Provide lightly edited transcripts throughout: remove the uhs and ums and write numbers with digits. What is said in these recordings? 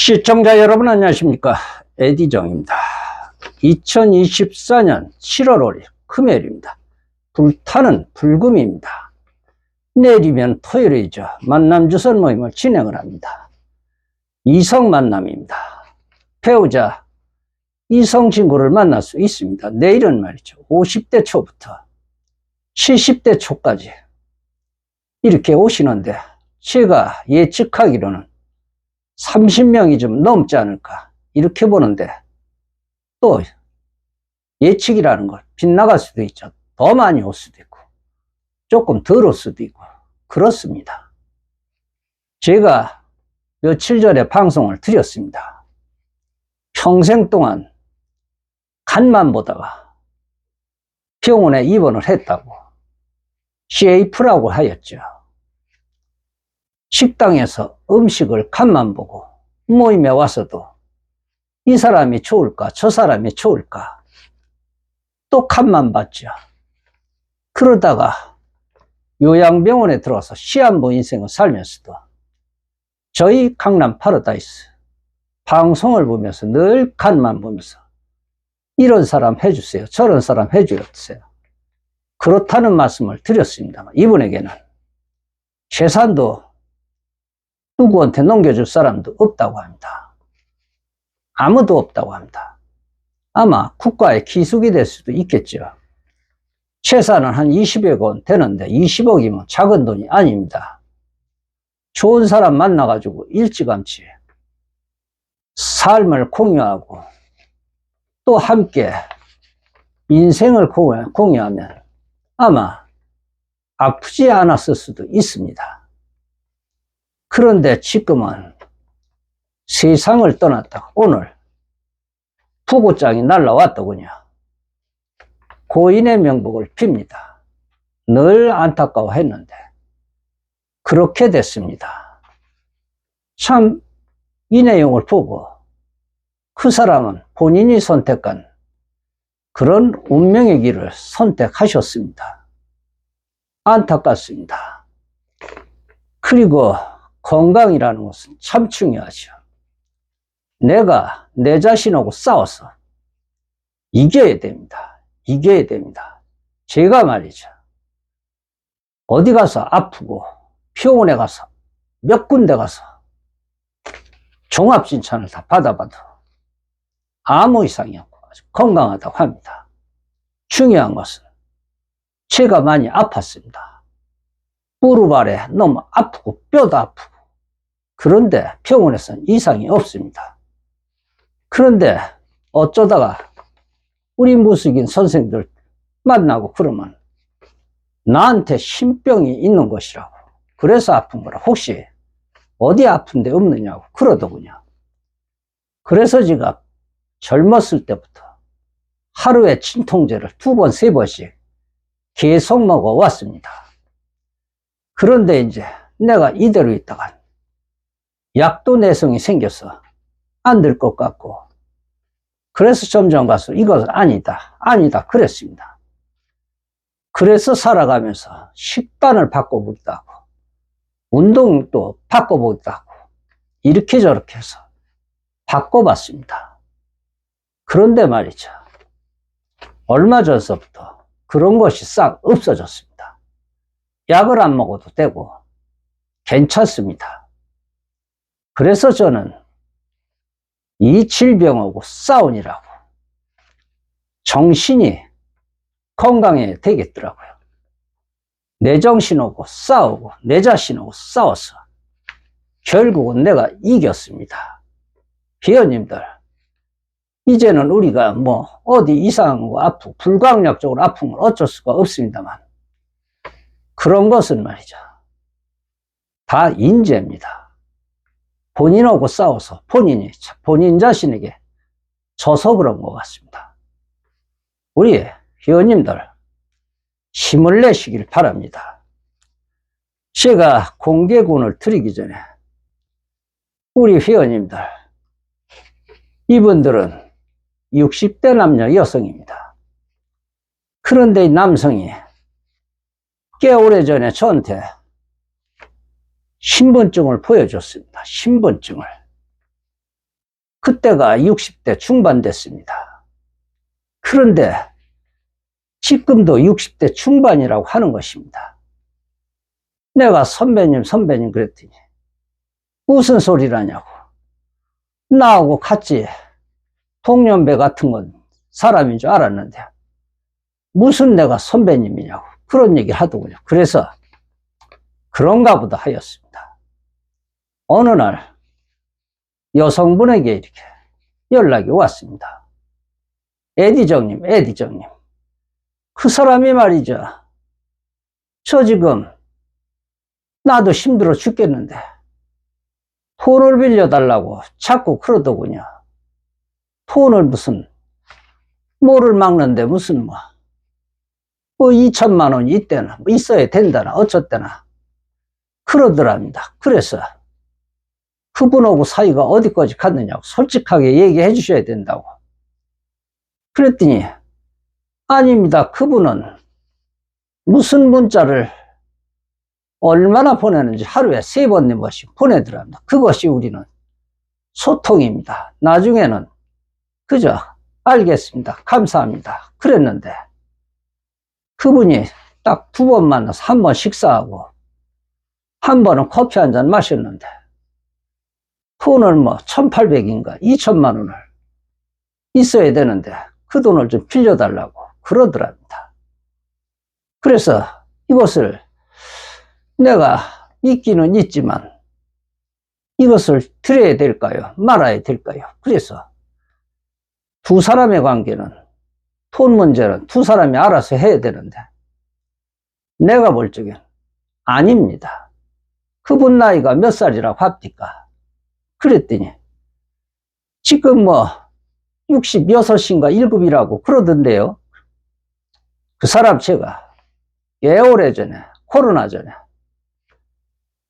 시청자 여러분 안녕하십니까, 에디정입니다. 2024년 7월 5일 금요일입니다. 불타는 불금입니다. 내일이면 토요일이죠. 만남주선 모임을 진행을 합니다. 이성 만남입니다. 배우자 이성 친구를 만날 수 있습니다. 내일은 말이죠, 50대 초부터 70대 초까지 이렇게 오시는데, 제가 예측하기로는 30명이 좀 넘지 않을까 이렇게 보는데, 또 예측이라는 걸 빗나갈 수도 있죠. 더 많이 올 수도 있고 조금 덜 올 수도 있고 그렇습니다. 제가 며칠 전에 방송을 드렸습니다. 평생 동안 간만 보다가 병원에 입원을 했다고 CF라고 하였죠. 식당에서 음식을 간만 보고 모임에 와서도 이 사람이 좋을까 저 사람이 좋을까 또 간만 봤죠. 그러다가 요양병원에 들어와서 시한부 인생을 살면서도 저희 강남 파라다이스 방송을 보면서 늘 간만 보면서 이런 사람 해주세요, 저런 사람 해주세요, 그렇다는 말씀을 드렸습니다만, 이분에게는 재산도 누구한테 넘겨줄 사람도 없다고 합니다. 아무도 없다고 합니다. 아마 국가의 기숙이 될 수도 있겠죠. 재산은 한 20억 원 되는데 20억이면 작은 돈이 아닙니다. 좋은 사람 만나가지고 일찌감치 삶을 공유하고 또 함께 인생을 공유하면 아마 아프지 않았을 수도 있습니다. 그런데 지금은 세상을 떠났다가 오늘 부고장이 날라왔더군요. 고인의 명복을 빕니다. 늘 안타까워했는데 그렇게 됐습니다. 참, 이 내용을 보고 그 사람은 본인이 선택한 그런 운명의 길을 선택하셨습니다. 안타깝습니다. 그리고 건강이라는 것은 참 중요하죠. 내가 내 자신하고 싸워서 이겨야 됩니다. 이겨야 됩니다. 제가 말이죠, 어디 가서 아프고 병원에 가서 몇 군데 가서 종합진찰을 다 받아봐도 아무 이상이 없고 아주 건강하다고 합니다. 중요한 것은 제가 많이 아팠습니다. 무릎 아래 너무 아프고 뼈도 아프고, 그런데 병원에서는 이상이 없습니다. 그런데 어쩌다가 우리 무속인 선생들 만나고 그러면 나한테 신병이 있는 것이라고, 그래서 아픈 거라, 혹시 어디 아픈데 없느냐고 그러더군요. 그래서 제가 젊었을 때부터 하루에 진통제를 2번, 3번씩 계속 먹어왔습니다. 그런데 이제 내가 이대로 있다가 약도 내성이 생겨서 안 될 것 같고, 그래서 점점 가서 이것은 아니다 그랬습니다. 그래서 살아가면서 식단을 바꿔보기도 하고 운동도 바꿔보기도 하고 이렇게 저렇게 해서 바꿔봤습니다. 그런데 말이죠, 얼마 전서부터 그런 것이 싹 없어졌습니다. 약을 안 먹어도 되고 괜찮습니다. 그래서 저는 이 질병하고 싸우니라고 정신이 건강해야 되겠더라고요. 내 정신하고 싸우고 내 자신하고 싸워서 결국은 내가 이겼습니다. 회원님들, 이제는 우리가 뭐 어디 이상한 거 아프고 불가항력적으로 아픈 건 어쩔 수가 없습니다만, 그런 것은 말이죠, 다 인재입니다. 본인하고 싸워서 본인 자신에게 져서 그런 것 같습니다. 우리 회원님들 힘을 내시길 바랍니다. 제가 공개군을 드리기 전에 우리 회원님들, 이분들은 60대 남녀 여성입니다. 그런데 이 남성이 꽤 오래전에 저한테 신분증을 보여줬습니다. 신분증을. 그때가 60대 중반 됐습니다. 그런데 지금도 60대 중반이라고 하는 것입니다. 내가 선배님 그랬더니 무슨 소리라냐고. 나하고 같이 동년배 같은 건 사람인 줄 알았는데 무슨 내가 선배님이냐고 그런 얘기를 하더군요. 그래서 그런가 보다 하였습니다. 어느 날 여성분에게 이렇게 연락이 왔습니다. 에디정님, 그 사람이 말이죠. 저 지금 나도 힘들어 죽겠는데 돈을 빌려달라고 자꾸 그러더군요. 돈을 무슨 뭐를 막는데 무슨 뭐 2천만 원이 있대나 뭐 있어야 된다나 어쩌대나 그러더랍니다. 그래서 그분하고 사이가 어디까지 갔느냐고 솔직하게 얘기해 주셔야 된다고. 그랬더니 아닙니다. 그분은 무슨 문자를 얼마나 보내는지 하루에 3번씩 보내더랍니다. 그것이 우리는 소통입니다. 나중에는 그저 알겠습니다. 감사합니다. 그랬는데 그분이 딱 2번 만나서 1번 식사하고 1번은 커피 한잔 마셨는데 돈을 뭐 1,800인가 2천만 원을 있어야 되는데 그 돈을 좀 빌려달라고 그러더랍니다. 그래서 이것을 내가 있기는 있지만 이것을 드려야 될까요? 말아야 될까요? 그래서 두 사람의 관계는 돈 문제는 두 사람이 알아서 해야 되는데 내가 볼 적엔 아닙니다. 그분 나이가 몇 살이라고 합니까? 그랬더니 지금 뭐 66인가 7이라고 그러던데요. 그 사람 제가 꽤 오래전에 코로나 전에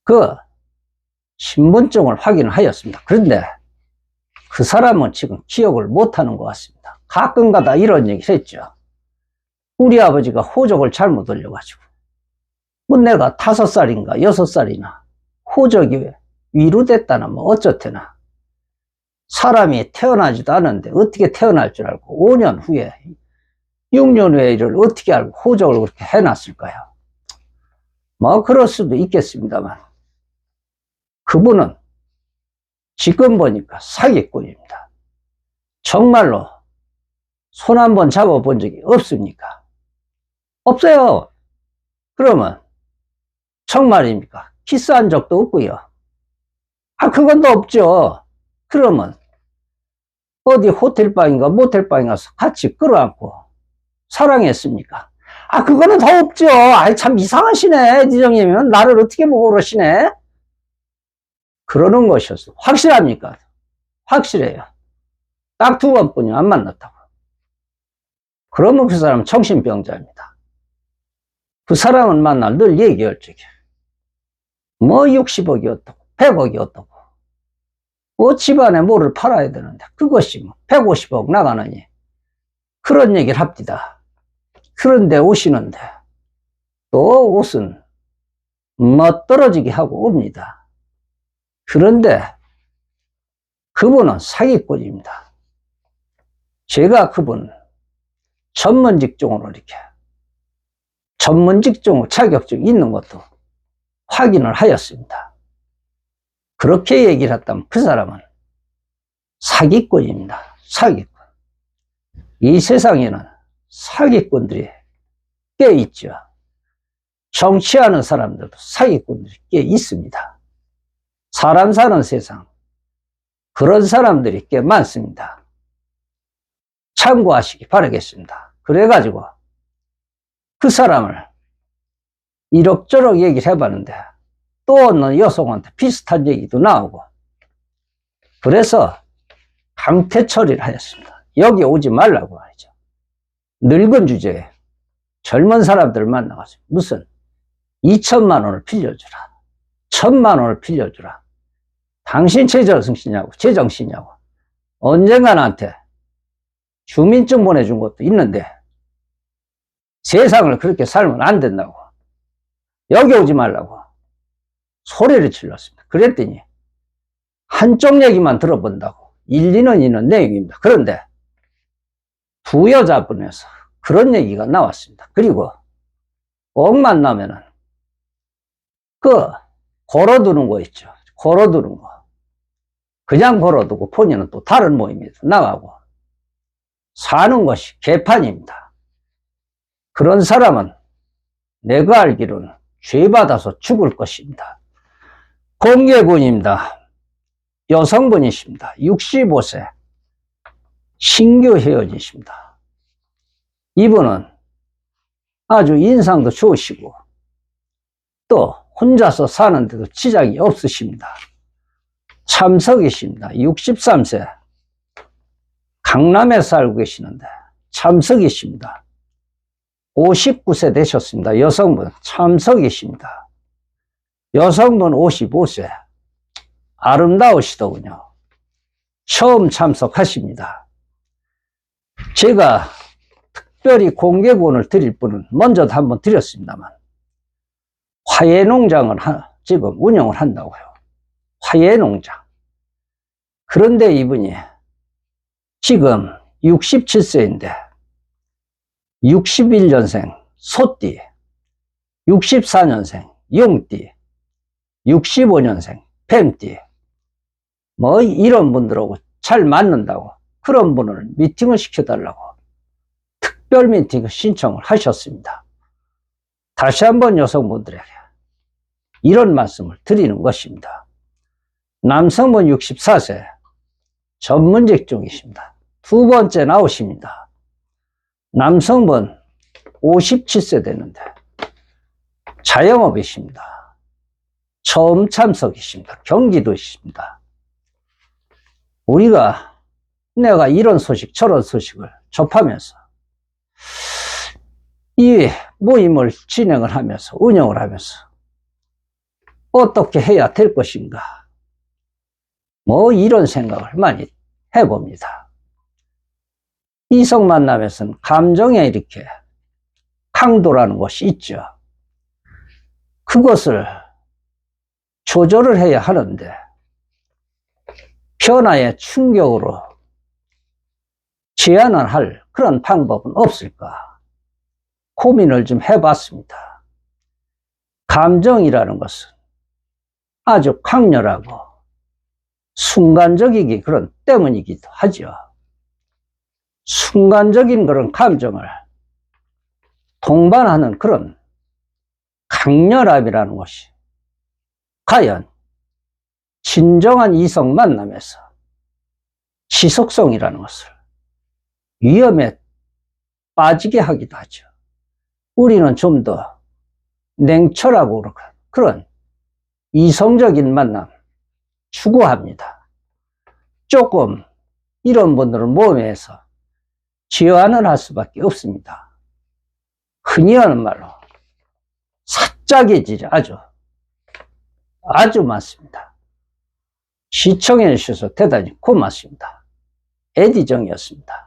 그 신분증을 확인을 하였습니다. 그런데 그 사람은 지금 기억을 못하는 것 같습니다. 가끔가다 이런 얘기를 했죠. 우리 아버지가 호적을 잘못 올려가지고 뭐 내가 5살인가 6살이나 호적이 위로됐다나 뭐 어쩌대나 사람이 태어나지도 않은데 어떻게 태어날 줄 알고 5년 후에 6년 후에 이를 어떻게 알고 호적을 그렇게 해놨을까요? 뭐 그럴 수도 있겠습니다만 그분은 지금 보니까 사기꾼입니다. 정말로 손 한번 잡아본 적이 없습니까? 없어요. 그러면 정말입니까? 키스한 적도 없고요. 그건 또 없죠. 그러면 어디 호텔방인가 모텔방에 가서 같이 끌어안고 사랑했습니까? 그거는 더 없죠. 참 이상하시네. 지정님은 나를 어떻게 보고 그러시네. 그러는 것이었어. 확실합니까? 확실해요. 딱 2번뿐이 안 만났다고. 그러면 그 사람은 정신병자입니다. 그 사람은 만날 늘 얘기할 적에 뭐 60억이 어떻고 100억이 어떻고 뭐 집안에 뭐를 팔아야 되는데 그것이 뭐 150억 나가느니 그런 얘기를 합니다. 그런데 오시는데 또 옷은 멋떨어지게 하고 옵니다. 그런데 그분은 사기꾼입니다. 제가 그분 전문 직종으로 이렇게 전문 직종 자격증이 있는 것도 확인을 하였습니다. 그렇게 얘기를 했다면 그 사람은 사기꾼입니다. 사기꾼. 이 세상에는 사기꾼들이 꽤 있죠. 정치하는 사람들도 사기꾼들이 꽤 있습니다. 사람 사는 세상 그런 사람들이 꽤 많습니다. 참고하시기 바라겠습니다. 그래가지고 그 사람을 이럭저럭 얘기를 해봤는데 또 어느 여성한테 비슷한 얘기도 나오고 그래서 강퇴 처리를 하였습니다. 여기 오지 말라고 말이죠. 늙은 주제에 젊은 사람들을 만나가지고 무슨 2천만 원을 빌려주라 1,000만 원을 빌려주라 당신 제정신이냐고 언젠가 나한테 주민증 보내준 것도 있는데 세상을 그렇게 살면 안 된다고 여기 오지 말라고 소리를 질렀습니다. 그랬더니 한쪽 얘기만 들어본다고 일리는 있는 내용입니다. 그런데 부여자분에서 그런 얘기가 나왔습니다. 그리고 억만 나면은 그 걸어두는 거 있죠. 걸어두는 거. 그냥 걸어두고 본인은 또 다른 모임에 나가고 사는 것이 개판입니다. 그런 사람은 내가 알기로는 죄받아서 죽을 것입니다. 공개군입니다. 여성분이십니다. 65세. 신규 헤어지십니다. 이분은 아주 인상도 좋으시고 또 혼자서 사는데도 지장이 없으십니다. 참석이십니다. 63세. 강남에 살고 계시는데 참석이십니다. 59세 되셨습니다. 여성분 참석이십니다. 여성분 55세. 아름다우시더군요. 처음 참석하십니다. 제가 특별히 공개권을 드릴 분은 먼저도 한번 드렸습니다만 화훼농장을 지금 운영을 한다고요. 화훼농장. 그런데 이분이 지금 67세인데 61년생 소띠, 64년생 용띠, 65년생 뱀띠, 뭐 이런 분들하고 잘 맞는다고 그런 분을 미팅을 시켜달라고 특별 미팅을 신청을 하셨습니다. 다시 한번 여성분들에게 이런 말씀을 드리는 것입니다. 남성분 64세 전문직 중이십니다. 두 번째 나오십니다. 남성분 57세 되는데 자영업이십니다. 처음 참석이십니다. 경기도이십니다. 내가 이런 소식 저런 소식을 접하면서 이 모임을 진행을 하면서 운영을 하면서 어떻게 해야 될 것인가 뭐 이런 생각을 많이 해봅니다. 이성 만남에서는 감정에 이렇게 강도라는 것이 있죠. 그것을 조절을 해야 하는데 변화의 충격으로 제한을 할 그런 방법은 없을까 고민을 좀 해봤습니다. 감정이라는 것은 아주 강렬하고 순간적이기 그런 때문이기도 하죠. 순간적인 그런 감정을 동반하는 그런 강렬함이라는 것이 과연 진정한 이성 만남에서 지속성이라는 것을 위험에 빠지게 하기도 하죠. 우리는 좀 더 냉철하고 그런 이성적인 만남 추구합니다. 조금 이런 분들은 모임에서 제한을 할 수밖에 없습니다. 흔히 하는 말로 사짜개질이 아주 많습니다. 시청해 주셔서 대단히 고맙습니다. 에디정이었습니다.